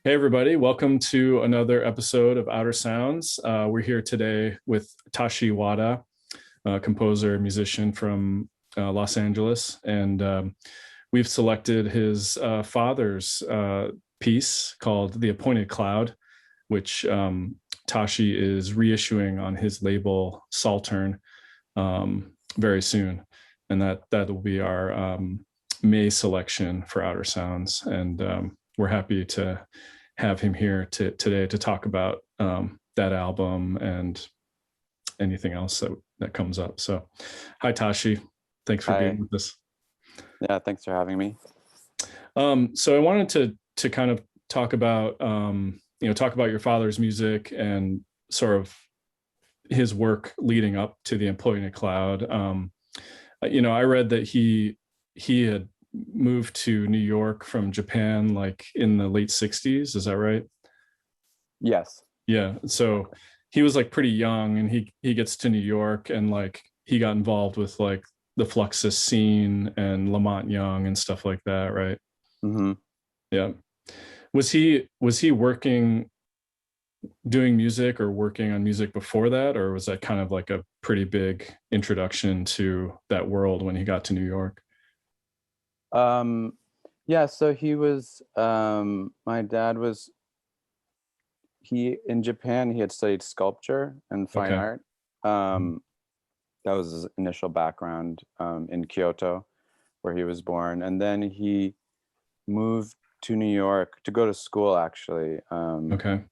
Hey, everybody. Welcome to another episode of Outer Sounds. We're here today with Tashi Wada, a composer, musician from Los Angeles. And we've selected his father's piece called The Appointed Cloud, which Tashi is reissuing on his label Saltern very soon. And that will be our May selection for Outer Sounds. And we're happy to have him here today to talk about that album and anything else that comes up. So, hi Tashi, thanks for being Hi. with us. Yeah, thanks for having me. So I wanted to kind of talk about talk about your father's music and sort of his work leading up to the Appointed Cloud. I read that he had moved to New York from Japan like in the late 60s. Is that right? Yes. Yeah. So he was like pretty young and he gets to New York and like he got involved with like the Fluxus scene and Lamont Young and stuff like that, right? hmm Yeah. Was he working doing music or working on music before that, or was that kind of like a pretty big introduction to that world when he got to New York? Um, yeah, so my dad was, in Japan, he had studied sculpture and fine Okay. art. Um, that was his initial background in Kyoto, where he was born. And then he moved to New York to go to school, actually, Okay.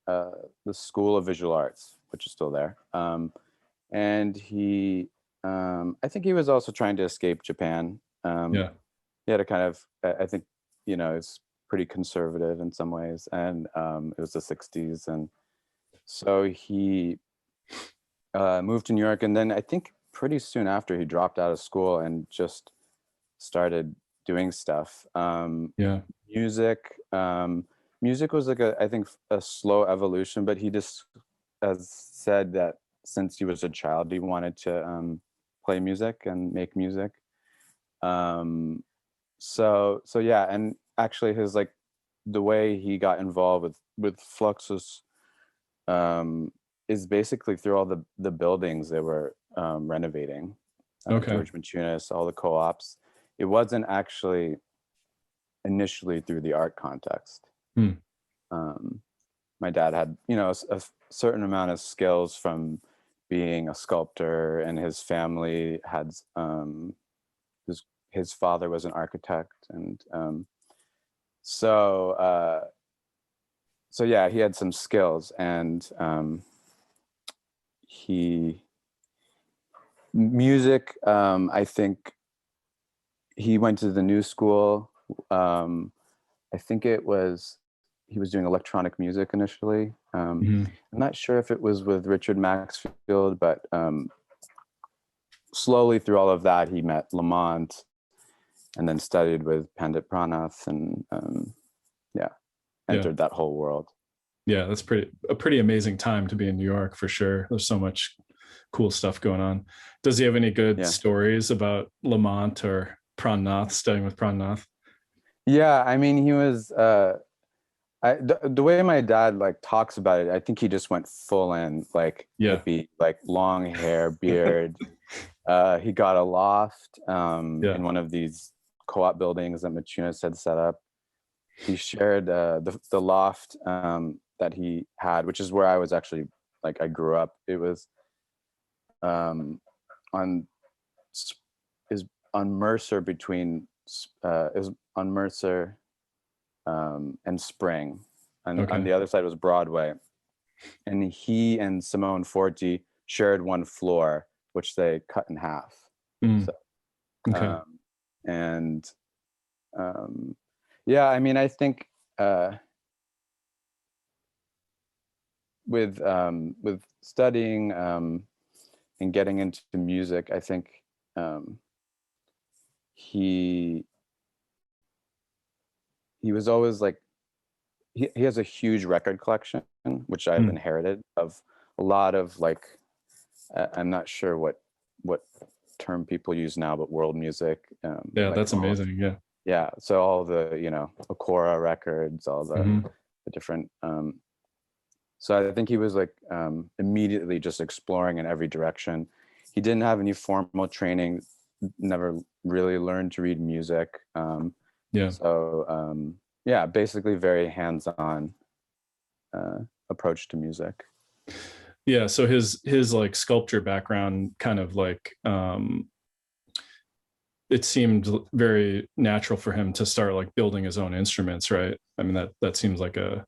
uh, the School of Visual Arts, which is still there. And I think he was also trying to escape Japan. Yeah. He had a kind of, I think, it's pretty conservative in some ways, and it was the 60s. And so he moved to New York, and then I think pretty soon after he dropped out of school and just started doing stuff. Yeah. Music, music was like I think a slow evolution, but he just has said that since he was a child, he wanted to play music and make music. Um, so yeah, and actually his like the way he got involved with Fluxus um is basically through all the buildings they were renovating, Okay. George Machunas, all the co-ops. It wasn't actually initially through the art context. Hmm. um my dad had a certain amount of skills from being a sculptor, and his family had his his father was an architect, and so so yeah, he had some skills, and he music. I think he went to the new school. Um, I think he was doing electronic music initially. Mhm. I'm not sure if it was with Richard Maxfield, but slowly through all of that, he met Lamont, and then studied with Pandit Pranath, and yeah, Yeah. entered that whole world. Yeah, that's a pretty amazing time to be in New York for sure. There's so much cool stuff going on. Does he have any good Yeah. stories about Lamont or Pranath, studying with Pranath? Yeah, I mean, he was the way my dad like talks about it, I think he just went full in like Yeah. hippie, like long hair, beard. He got a loft Yeah. in one of these co-op buildings that Machunas had set up. He shared the loft that he had, which is where I was actually, like, I grew up. It was um, on is on Mercer between is on Mercer and Spring, and on Okay. the other side was Broadway. And he and Simone Forti shared one floor, which they cut in half. Mm. So Okay. um, and um, yeah, I mean, I think uh, with studying and getting into music, I think um, he he was always like he has a huge record collection, which I've Mm. inherited, of a lot of like I'm not sure what term people use now, but world music, Yeah, like that's all amazing. Yeah. yeah, so all the Okora records, all the Hmm. the different. So I think he was like immediately just exploring in every direction. He didn't have any formal training, never really learned to read music. Yeah. Yeah, basically very hands-on approach to music. Yeah. So his like sculpture background kind of like it seemed very natural for him to start like building his own instruments, right? I mean, that seems like a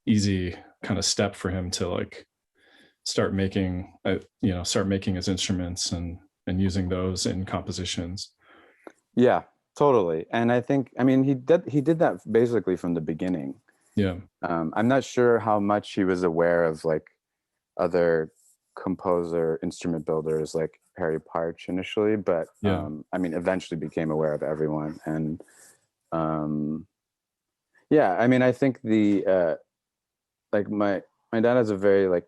easy kind of step for him to like start making start making his instruments and using those in compositions. Yeah, totally. And I think, I mean, he did that basically from the beginning. Yeah. I'm not sure how much he was aware of like other composer instrument builders like Harry Parch initially, but Yeah. I mean, eventually became aware of everyone. And yeah, I mean, I think the like my dad has a very like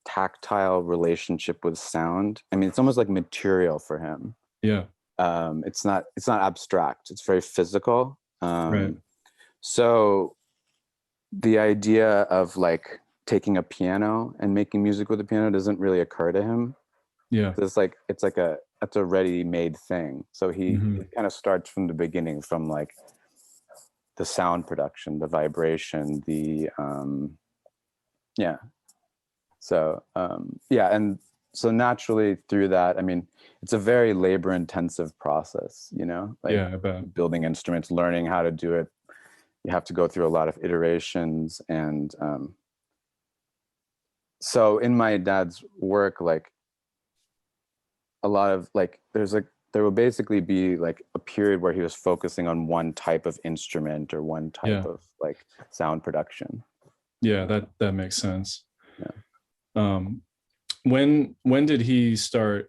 tactile relationship with sound. I mean, it's almost like material for him. Yeah. It's not abstract. It's very physical. Right. So the idea of like taking a piano and making music with a piano doesn't really occur to him. Yeah. It's a ready-made thing. So Mm-hmm. he kind of starts from the beginning, from like the sound production, the vibration, the yeah. So yeah, and so naturally through that, I mean, it's a very labor-intensive process, like Yeah, I bet. building instruments, learning how to do it. You have to go through a lot of iterations, and so in my dad's work, like a lot of like there will basically be like a period where he was focusing on one type of instrument or one type Yeah. of like sound production. Yeah, that makes sense. Yeah. um when did he start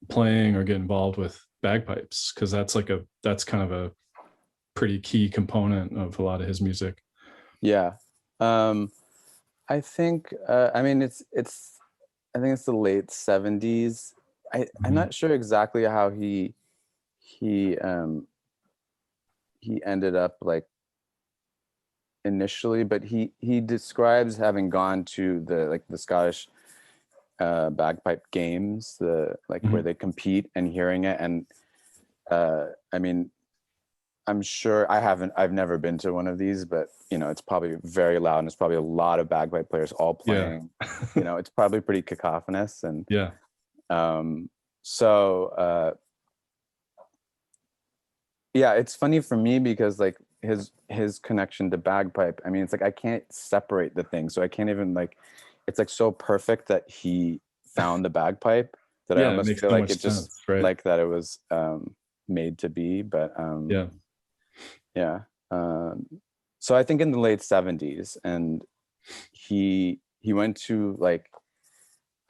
playing or get involved with bagpipes? Because that's kind of a pretty key component of a lot of his music. Yeah. um I think I mean it's I think it's the late 70s. I'm Mm-hmm. not sure exactly how he he ended up like initially, but he describes having gone to the Scottish bagpipe games, the like where Mm-hmm. they compete, and hearing it. And I mean, I'm sure I've never been to one of these, but it's probably very loud, and it's probably a lot of bagpipe players all Yeah. playing. It's probably pretty cacophonous. And Yeah. um so yeah, it's funny for me because like his connection to bagpipe, I mean, it's like I can't separate the thing, so I can't even like, it's like so perfect that he found the bagpipe that I Yeah, it almost makes feel so like much it just sense, right? like that it was made to be. But Yeah. yeah. So I think in the late 70s, and he went to like,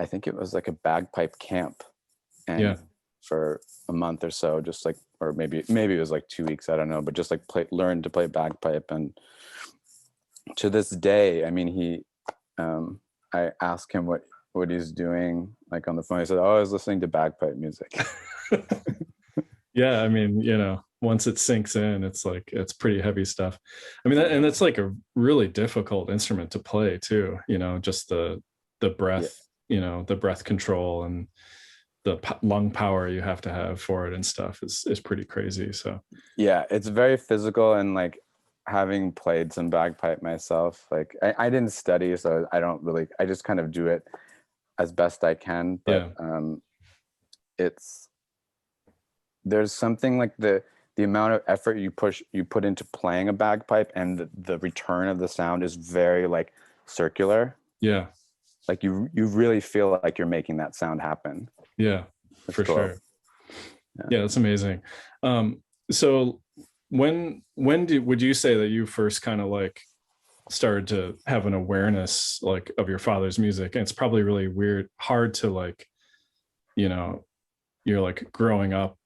I think it was like a bagpipe camp, Yeah. and for a month or so, just like, or maybe it was like 2 weeks, I don't know, but just like learned to play bagpipe. And to this day, I mean, I asked him what he's doing like on the phone. He said, "Oh, I was listening to bagpipe music." Yeah, I mean, once it sinks in, it's like it's pretty heavy stuff. I mean, and that's like a really difficult instrument to play too, just the Yeah. breath, the breath control and the lung power you have to have for it and stuff is pretty crazy. So Yeah, it's very physical. And like, having played some bagpipe myself, like I didn't study, so I just kind of do it as best I can. But yeah. it's there's something like the amount of effort you put into playing a bagpipe, and the return of the sound is very like circular. Yeah. Like you really feel like you're making that sound happen. Yeah, It's for cool. sure. Yeah. Yeah, that's amazing. So when would you say that you first kind of like started to have an awareness like of your father's music? And it's probably really hard to like, you know, you're like growing up,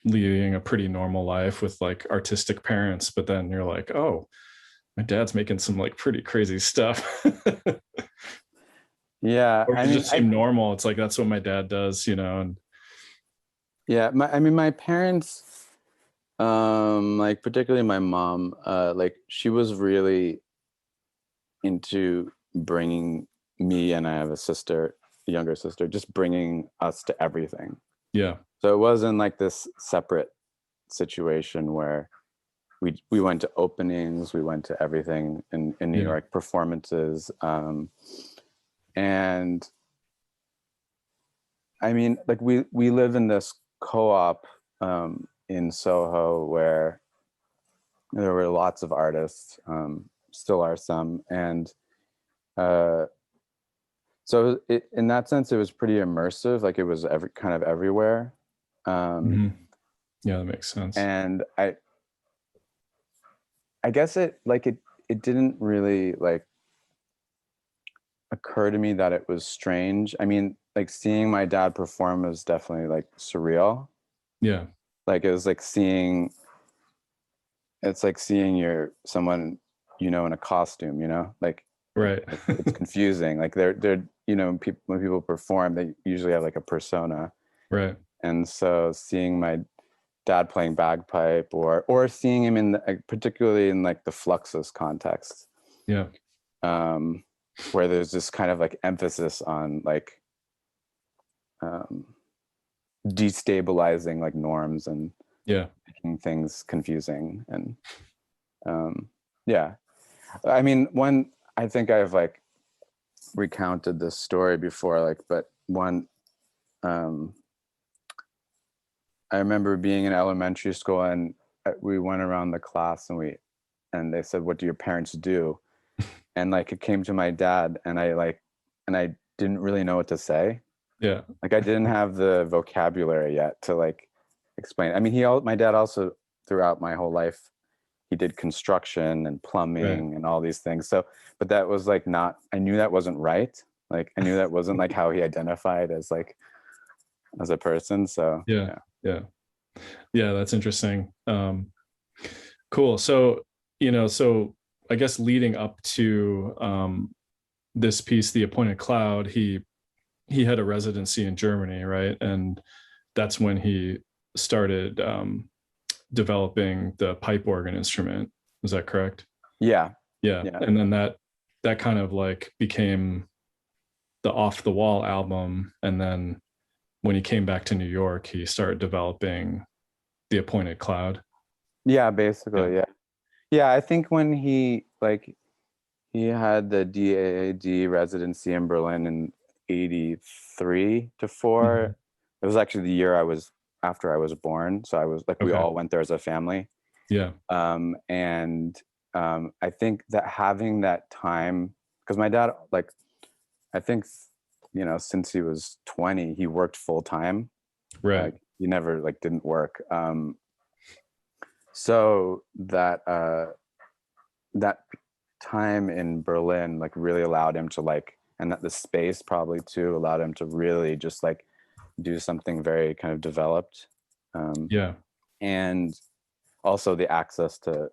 leading a pretty normal life with like artistic parents, but then you're like, oh, my dad's making some like pretty crazy stuff. Yeah, Or I it mean, just seemed normal. It's like that's what my dad does, and yeah, I mean, my parents, Like particularly my mom, like she was really into bringing me, and I have a sister, a younger sister, just bringing us to everything. Yeah. So it wasn't like this separate situation where we went to openings, we went to everything in New Yeah. York, performances, and I mean, like we live in this co-op in Soho where there were lots of artists, still are some, and uh, so in that sense, it was pretty immersive. Like it was kind of everywhere, Hmm. Yeah, that makes sense. and I guess it didn't really like occur to me that it was strange. I mean, like seeing my dad perform was definitely like surreal. Yeah. Like it was like it's like seeing someone, in a costume, like Right. it's confusing. Like they're people, when people perform, they usually have like a persona. Right. And so seeing my dad playing bagpipe, or seeing him particularly in like the Fluxus context, Yeah. um, where there's this kind of like emphasis on like um, destabilizing like norms and Yeah. making things confusing. And yeah, I mean, I think I've like recounted this story before, like, but um, I remember being in elementary school, and we went around the class, and they said, "What do your parents do?" And like it came to my dad, and I didn't really know what to say. Yeah. Like I didn't have the vocabulary yet to like explain. I mean, my dad also, throughout my whole life, he did construction and Right. plumbing and all these things. So, but that was like not. I knew that wasn't right. Like I knew that wasn't like how he identified as a person. So Yeah. yeah. Yeah. Yeah. That's interesting. Cool. So, so I guess leading up to this piece, The Appointed Cloud, he had a residency in Germany, right? And that's when he started developing the pipe organ instrument. Is that correct? Yeah. Yeah. Yeah. And then that kind of like became the Off the Wall album. And then when he came back to New York, he started developing The Appointed Cloud. Yeah, Yeah. basically, yeah. Yeah, I think when he had the DAAD residency in Berlin in 83 to Mhm. 4. It was actually the year after I was born. So I was like, we Okay. all went there as a family. Yeah. And I think that having that time, because my dad, like, I think, since he was 20, he worked full time. Right. Like, he never, like, didn't work. So that time in Berlin like really allowed him to like, and that the space probably too allowed him to really just like do something very kind of developed, Yeah. and also the access to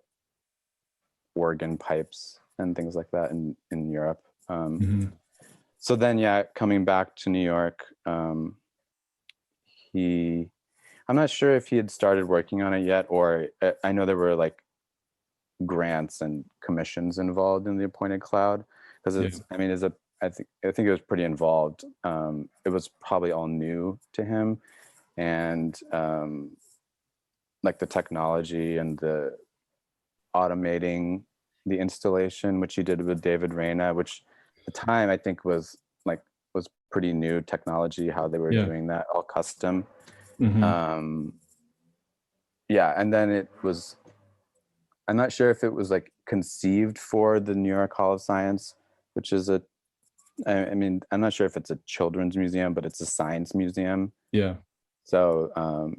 organ pipes and things like that in Europe. Hmm. So then, yeah, coming back to New York, he I'm not sure if he had started working on it yet, or I know there were like grants and commissions involved in the Appointed Cloud, because Yeah. I mean, I think it was pretty involved. It was probably all new to him, and like the technology and the automating the installation, which he did with David Reyna, which at the time I think was pretty new technology, how they were Yeah. doing that all custom. Hmm. Um, yeah, and then I'm not sure if it was like conceived for the New York Hall of Science, which is I mean, I'm not sure if it's a children's museum, but it's a science museum. Yeah. So,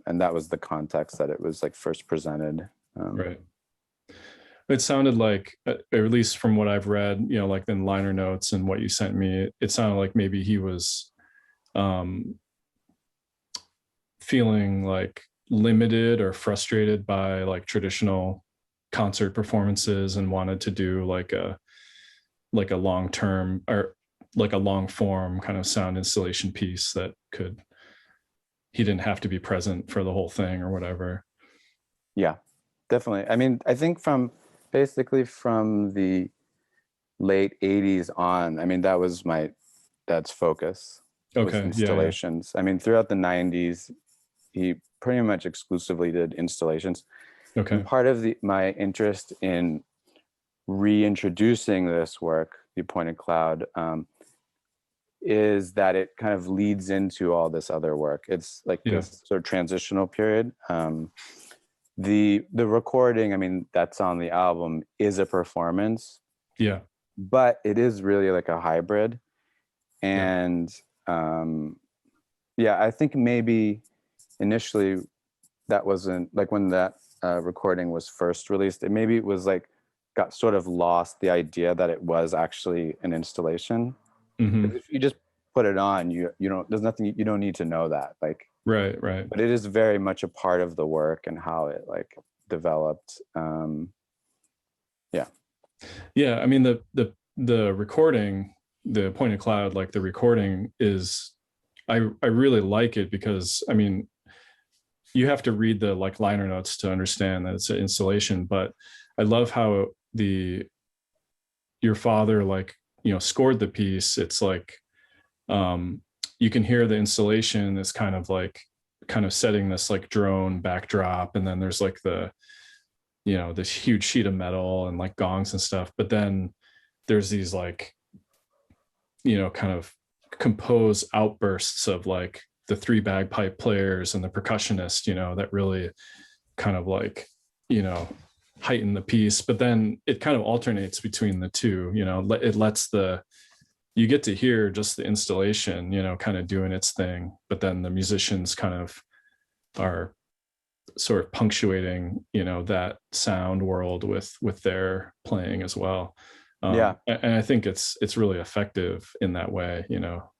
and that was the context that it was like first presented. Right. It sounded like, or at least from what I've read, like in liner notes and what you sent me, it sounded like maybe he was um, feeling like limited or frustrated by like traditional concert performances and wanted to do like a long term or like a long form kind of sound installation piece that could he didn't have to be present for the whole thing or whatever. Yeah, definitely. I mean, I think from basically from the late 80s on, I mean, that was my dad's focus, was Okay. Yeah. Yeah. installations. I mean, throughout the 90s, he pretty much exclusively did installations. And Okay. part of my interest in reintroducing this work, the Appointed Cloud, is that it kind of leads into all this other work. It's like Yeah. this sort of transitional period. The recording, I mean, that's on the album, is a performance, Yeah. but it is really like a hybrid. Yeah. And yeah, I think maybe initially that wasn't like when that recording was first released, maybe it was like got sort of lost the idea that it was actually an installation. Hmm. Because if you just put it on, you don't, there's nothing, you don't need to know that, like, Right. Right. but it is very much a part of the work and how it like developed. Yeah. Yeah. I mean, the recording, the Pointed Cloud, like the recording is, I really like it because, I mean, you have to read the like liner notes to understand that it's an installation, but I love how the your father, like, scored the piece. It's like, um you can hear the installation is kind of setting this like drone backdrop, and then there's like this huge sheet of metal and like gongs and stuff, but then there's these like, kind of composed outbursts of like the three bagpipe players and the percussionist, that really kind of like, you know heighten the piece. But then it kind of alternates between the two. It lets the you get to hear just the installation, kind of doing its thing, but then the musicians kind of are sort of punctuating, that sound world with their playing as well. Yeah. And I think it's really effective in that way,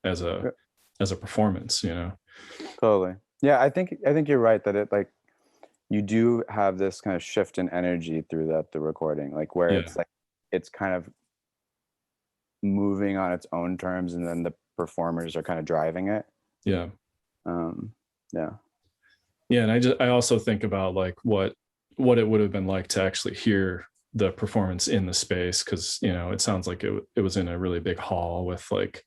as a performance. Totally. Yeah, I think you're right that it like you do have this kind of shift in energy through the recording, like where Yeah. it's like it's kind of moving on its own terms, and then the performers are kind of driving it. Yeah. Um, yeah. Yeah. And I also think about like what it would have been like to actually hear the performance in the space, because it sounds like it was in a really big hall with like,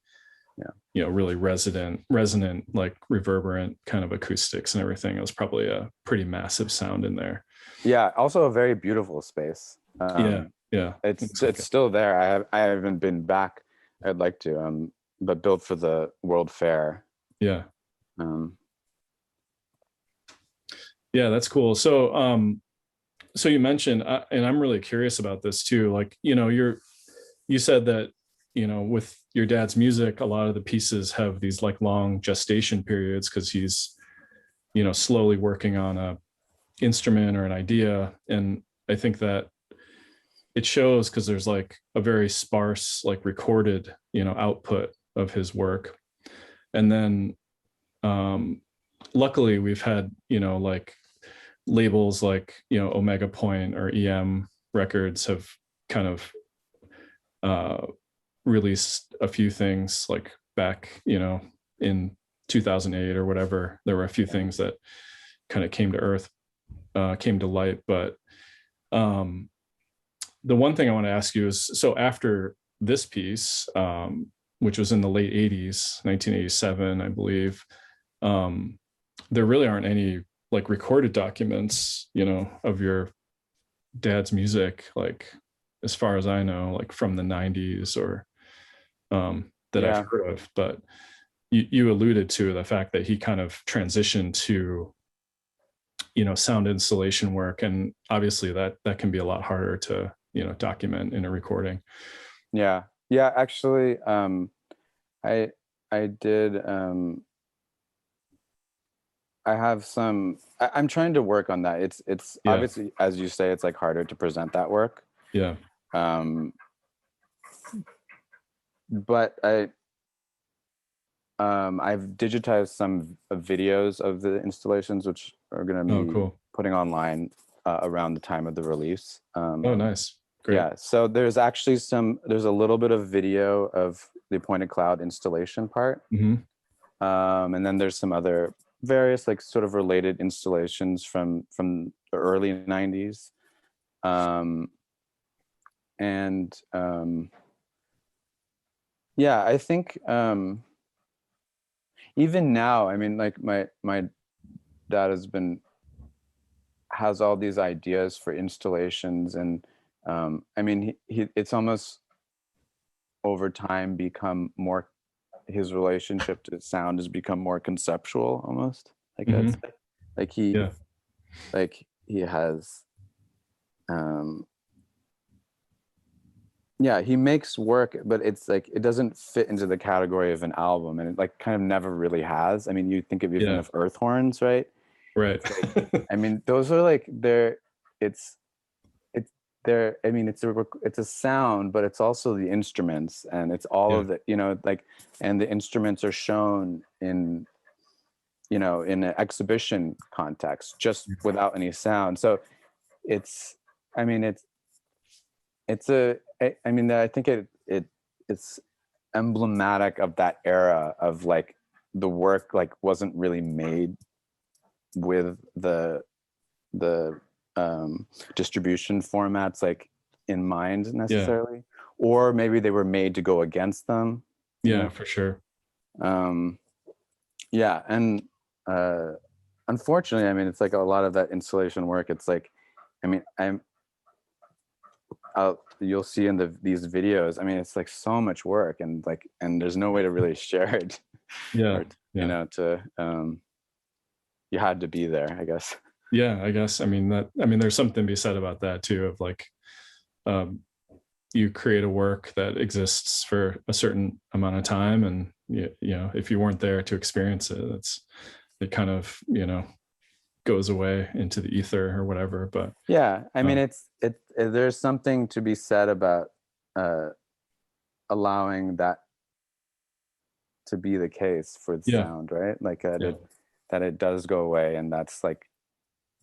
Yeah. really resonant, like reverberant kind of acoustics and everything. It was probably a pretty massive sound in there. Yeah. Also a very beautiful space. Yeah. Yeah. It's Looks like it's it. still there. I haven't been back. I'd like to. But built for the World Fair. Yeah. Um, Yeah. That's cool. So you mentioned, and I'm really curious about this too. Like, you said that, with your dad's music, a lot of the pieces have these like long gestation periods because he's, slowly working on a instrument or an idea. And I think that it shows because there's like a very sparse, like recorded, output of his work. And then, luckily we've had, like labels like, Omega Point or EM Records have kind of uh, released a few things like back, in 2008 or whatever. There were a few things that kind of came to light. But um, the one thing I want to ask you is, so after this piece, which was in the late 80s, 1987, I believe, there really aren't any like recorded documents, of your dad's music, like as far as I know, like from the 90s or that I've yeah. heard of. But you alluded to the fact that he kind of transitioned to, sound installation work, and obviously that can be a lot harder to, document in a recording. Yeah. Yeah. Actually, I I did. I have some. I'm trying to work on that. It's Yeah. obviously, as you say, it's like harder to present that work. Yeah. Um, but I've digitized some videos of the installations, which are going to Oh, be cool. putting online around the time of the release. Oh, nice. Great. Yeah, so there's a little bit of video of the Appointed Cloud installation part, Hmm. and then there's some other various like sort of related installations from the early 90s. And yeah, I think even now, I mean, like my dad has all these ideas for installations, and I mean, he it's almost over time become more, his relationship to sound has become more conceptual almost, like I'd Hmm. say. Like Yeah. he has um yeah, he makes work, but it's like it doesn't fit into the category of an album, and it like kind of never really has. I mean, you think of even Yeah. of Earth Horns, right? Right. It's like, I mean, those are like it's it's they're, I mean, it's a sound, but it's also the instruments, and it's all Yeah. of the, you know, like, and the instruments are shown in, you know, in an exhibition context just without any sound. So it's, I mean, it's a, I mean, I think it's emblematic of that era of like the work like wasn't really made with the distribution formats like in mind Yeah. necessarily, or maybe they were made to go against them, you Yeah, know. for sure. um yeah, and uh unfortunately, I mean, it's like a lot of that installation work, it's like, I mean, you'll see in these videos, I mean, it's like so much work, and like, and there's no way to really share it Yeah. or, you Yeah. know, to you had to be there, I guess. Yeah, I guess. I mean, there's something to be said about that too, of like, um, you create a work that exists for a certain amount of time, and you know, if you weren't there to experience it, it kind of, you know, goes away into the ether or whatever. But Yeah, I mean, um, there's something to be said about uh allowing that to be the case for the yeah. sound, right? Like Yeah. that it does go away, and that's like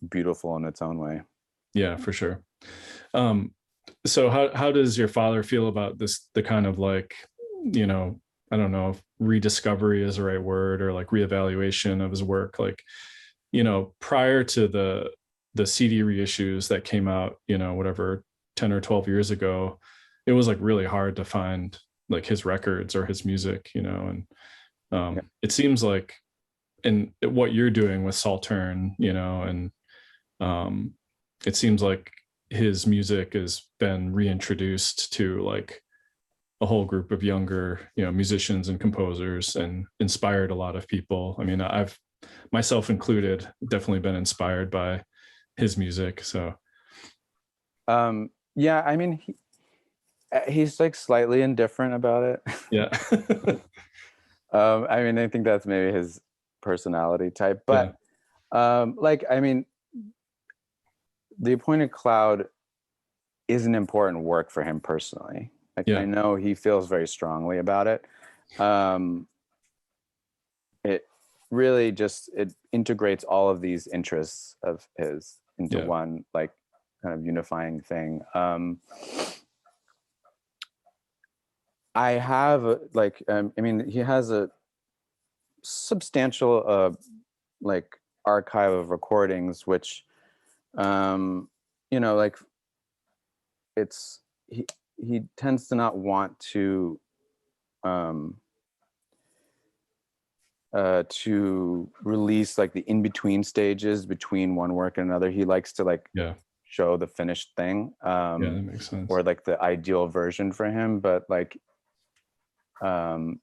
beautiful in its own way. Yeah, for sure. um so how does your father feel about this, the kind of like, you know, I don't know if rediscovery is the right word, or like reevaluation of his work, like, you know, prior to the CD reissues that came out, you know, whatever, 10 or 12 years ago, it was like really hard to find like his records or his music, you know. And Yeah. it seems like, and what you're doing with Saltern, you know, and um it seems like his music has been reintroduced to like a whole group of younger, you know, musicians and composers, and inspired a lot of people. I mean, I've, myself included, definitely been inspired by his music. So Yeah, I mean, he's like slightly indifferent about it. yeah. I mean, I think that's maybe his personality type, Yeah. but like, I mean, The Appointed Cloud is an important work for him personally. Like, I Yeah. know he feels very strongly about it. Um, it really just, it integrates all of these interests of his into Yeah. one like kind of unifying thing. I have like, I mean, he has a substantial like archive of recordings, which you know, like, it's he tends to not want um to release like the in-between stages between one work and another. He likes to like Yeah. show the finished thing, Yeah. That makes sense. or like the ideal version for him. But like, um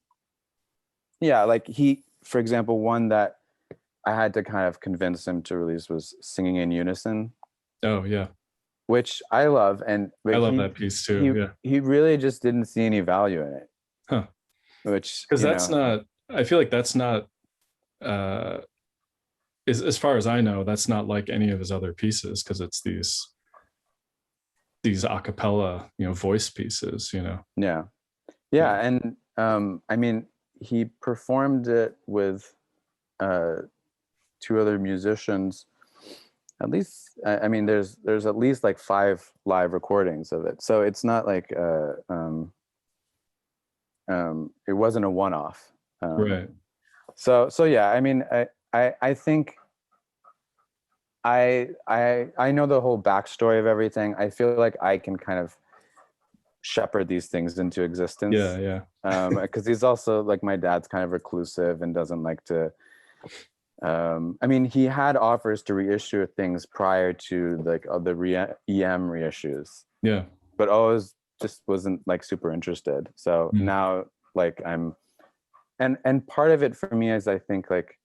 yeah, like he, for example, one that I had to kind of convince him to release was Singing in Unison, Oh yeah. which I love, and I but love that piece too. Yeah. he really just didn't see any value in it, Huh. which, Because you that's know. not, I feel like that's not, uh as far as I know, that's not like any of his other pieces, because it's these a cappella, you know, voice pieces, you know. Yeah, Yeah. yeah, and I mean, he performed it with uh two other musicians. At least, I mean, there's at least like 5 live recordings of it, so it's not like it wasn't a one-off. um Right. so yeah, I mean, I think I know the whole backstory of everything. I feel like I can kind of shepherd these things into existence. Yeah. Because he's also like, my dad's kind of reclusive and doesn't like to. I mean, he had offers to reissue things prior to like the EM reissues. Yeah. But always just wasn't like super interested. So now like I'm, and part of it for me is I think like,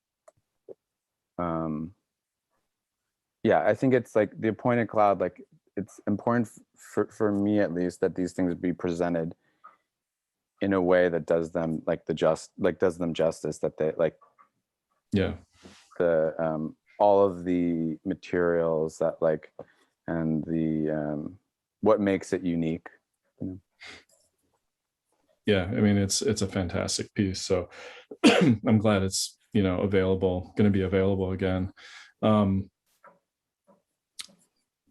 yeah, I think it's like the appointed cloud, like it's important for me at least that these things be presented in a way that does them like does them justice, that they like, yeah, the all of the materials that like, and the what makes it unique, you know? Yeah, I mean it's a fantastic piece, so I'm glad it's, you know, available, going to be available again.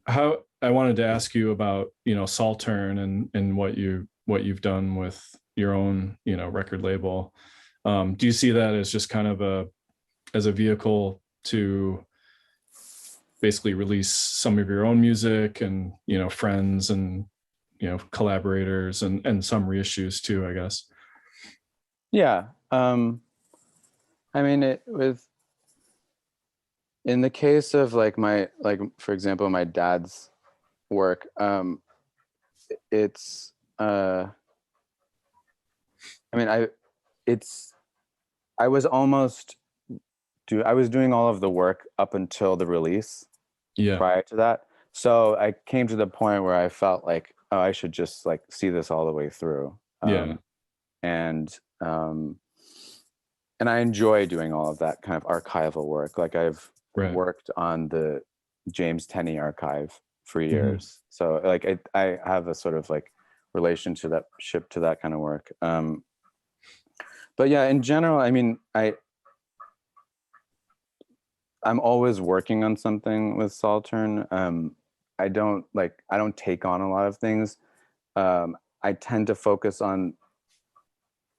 How I wanted to ask you about, you know, Saltern and what you've done with your own, you know, record label. Do you see that as just kind of a vehicle to basically release some of your own music and, you know, friends and, you know, collaborators and some reissues too, I guess? Yeah. I mean, in the case of like for example, my dad's work, it's I mean, I was almost I was doing all of the work up until the release. Yeah. Prior to that, so I came to the point where I felt like, oh, I should just like see this all the way through. Yeah. And and I enjoy doing all of that kind of archival work. Like I've Right. worked on the James Tenney archive for years, so like I have a sort of like relationship to that kind of work. But yeah, in general, I mean, I'm always working on something with Saltern. I don't take on a lot of things. I tend to focus on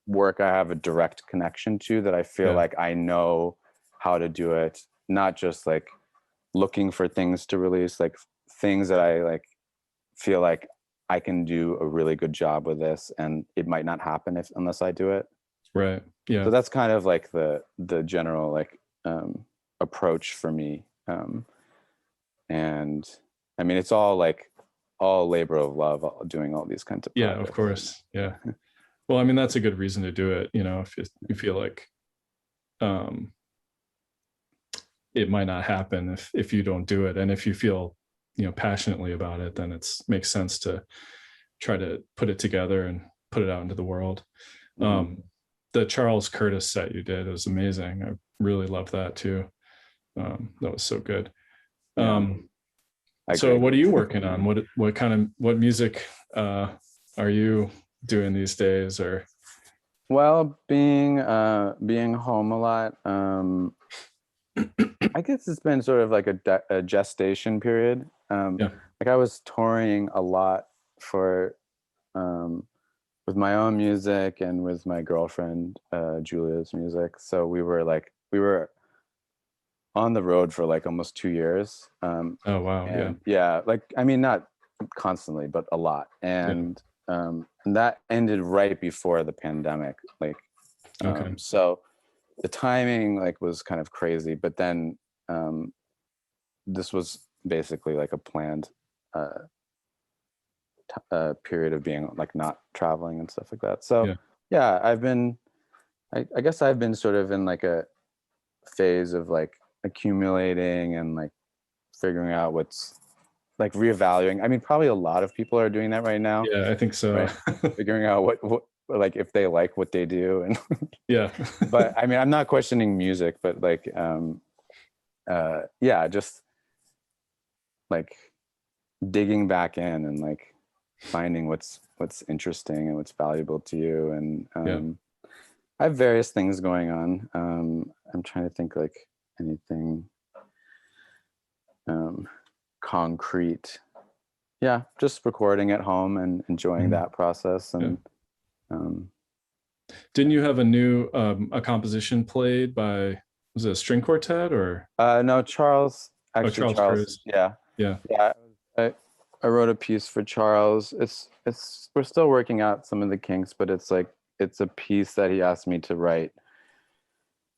work I have a direct connection to, that I feel like I know how to do it, not just like looking for things to release, like things that I like feel like I can do a really good job with this, and it might not happen unless I do it. Right. Yeah. So that's kind of like the general like approach for me. And I mean, it's all like all labor of love, doing all these kinds of projects. Yeah, of course. Yeah. Well, I mean, that's a good reason to do it, you know, if you feel like it might not happen if you don't do it. And if you feel, you know, passionately about it, then makes sense to try to put it together and put it out into the world. The Charles Curtis set you did was amazing. I really loved that too. That was so good. So what are you working on? What music are you doing these days? Or well, being home a lot, I guess it's been sort of like a gestation period. Like I was touring a lot for with my own music and with my girlfriend Julia's music. So we were on the road for like almost 2 years. Oh wow. And yeah, like I mean, not constantly, but a lot. And that ended right before the pandemic. Like so the timing like was kind of crazy, but then this was basically like a planned period of being like not traveling and stuff like that. So yeah, I guess I've been sort of in like a phase of like accumulating and like figuring out what's like reevaluating. I mean, probably a lot of people are doing that right now. Yeah, I think so. Right? Figuring out what like if they like what they do, and yeah. But I mean, I'm not questioning music, but like yeah, just like digging back in and like finding what's interesting and what's valuable to you. And I have various things going on. I'm trying to think like anything concrete. Yeah, just recording at home and enjoying that process. And didn't you have a new a composition played by was it a string quartet or? No, Charles. Oh, Actually, Charles Charles. Cruz. Yeah, Yeah. yeah. I wrote a piece for Charles. It's we're still working out some of the kinks, but it's like it's a piece that he asked me to write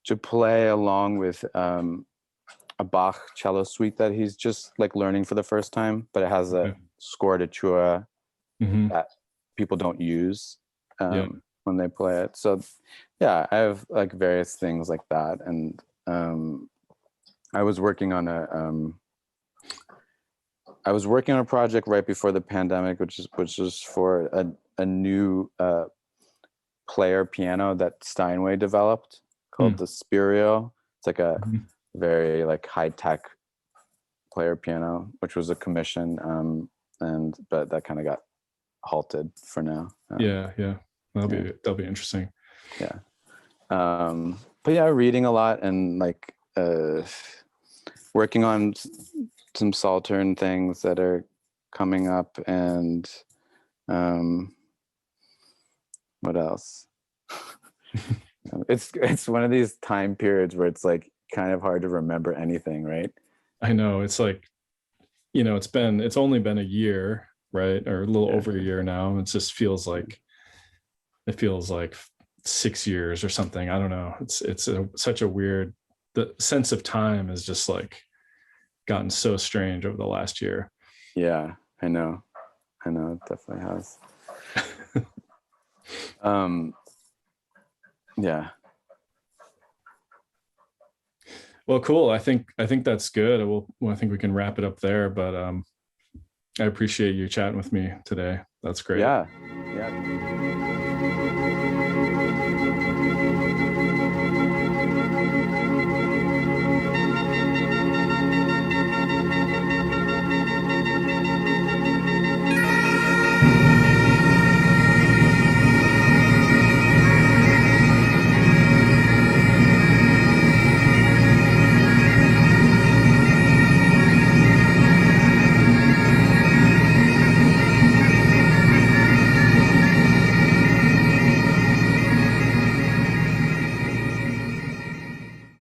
to play along with a Bach cello suite that he's just like learning for the first time, but it has a Okay. scordatura Mm-hmm. that people don't use Yeah. when they play it. So yeah, I have like various things like that. And I was working on a project right before the pandemic, which is for a new player piano that Steinway developed called Mm. the Spirio. It's like a Mhm. very like high tech player piano, which was a commission, but that kind of got halted for now. Yeah. Yeah. Yeah, That'll be interesting. yeah. But yeah, reading a lot and like working on some Saltern things that are coming up, and what else? It's one of these time periods where it's like kind of hard to remember anything, right? I know it's like, it's only been a year, right? Or a little Yeah. over a year now. It just feels like 6 years or something. I don't know. Such a weird, the sense of time has just like gotten so strange over the last year. Yeah, I know, it definitely has. um yeah. Well, cool. I think that's good. I think we can wrap it up there, but I appreciate you chatting with me today. That's great. Yeah, yeah.